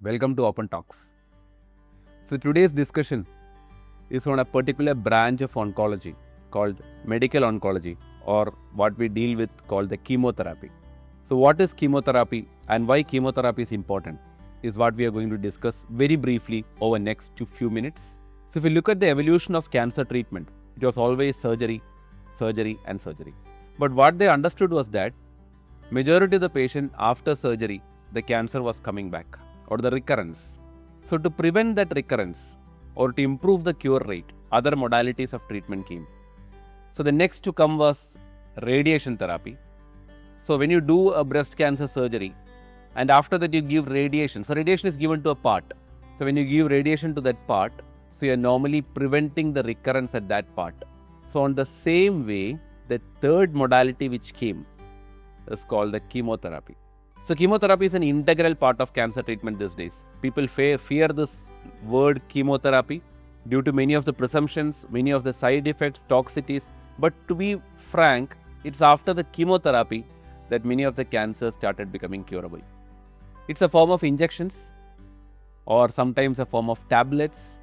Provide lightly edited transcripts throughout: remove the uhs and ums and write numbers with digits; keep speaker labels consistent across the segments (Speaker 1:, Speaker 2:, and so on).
Speaker 1: Welcome to Open Talks. So today's discussion is on a particular branch of oncology called medical oncology, or what we deal with called the chemotherapy. So what is chemotherapy and why chemotherapy is important is what we are going to discuss very briefly over next few minutes. So if you look at the evolution of cancer treatment, it was always surgery, surgery and surgery. But what they understood was that majority of the patient after surgery, the cancer was coming back or the recurrence. So to prevent that recurrence or to improve the cure rate, other modalities of treatment came. So the next to come was radiation therapy. So when you do a breast cancer surgery and after that you give radiation, so radiation is given to a part. So when you give radiation to that part, so you are normally preventing the recurrence at that part. So on the same way, the third modality which came is called the chemotherapy. So chemotherapy is an integral part of cancer treatment these days. People fear this word chemotherapy due to many of the presumptions, many of the side effects, toxicities. But to be frank, it's after the chemotherapy that many of the cancers started becoming curable. It's a form of injections or sometimes a form of tablets.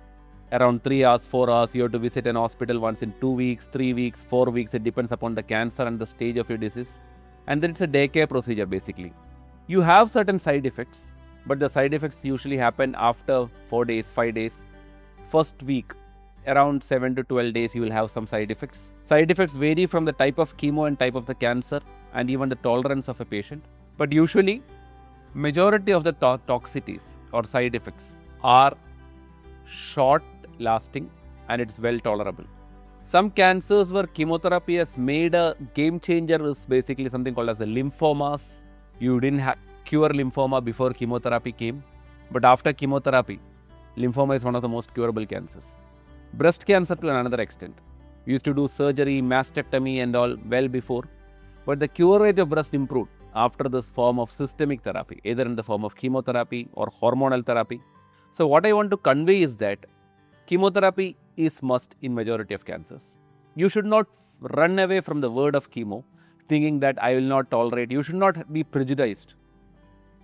Speaker 1: Around 3 hours, 4 hours, you have to visit an hospital once in 2 weeks, 3 weeks, 4 weeks. It depends upon the cancer and the stage of your disease. And then it's a daycare procedure basically. You have certain side effects, but the side effects usually happen after 4 days, 5 days. First week, around 7 to 12 days, you will have some side effects. Side effects vary from the type of chemo and type of the cancer and even the tolerance of a patient. But usually, majority of the toxicities or side effects are short lasting and it's well tolerable. Some cancers where chemotherapy has made a game changer is basically something called as the lymphomas. You didn't cure lymphoma before chemotherapy came, but after chemotherapy, lymphoma is one of the most curable cancers. Breast cancer to another extent. We used to do surgery, mastectomy and all well before, but the cure rate of breast improved after this form of systemic therapy, either in the form of chemotherapy or hormonal therapy. So what I want to convey is that chemotherapy is must in majority of cancers. You should not run away from the word of chemo thinking that I will not tolerate. You should not be prejudiced.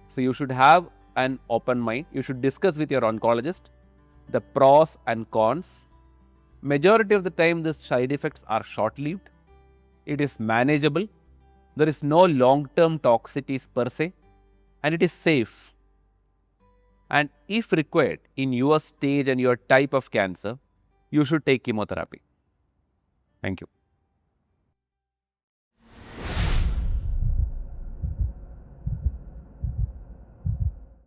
Speaker 1: So you should have an open mind. You should discuss with your oncologist the pros and cons. Majority of the time these side effects are short-lived. It is manageable. There is no long-term toxicities per se and it is safe. And if required in your stage and your type of cancer, you should take chemotherapy. Thank you.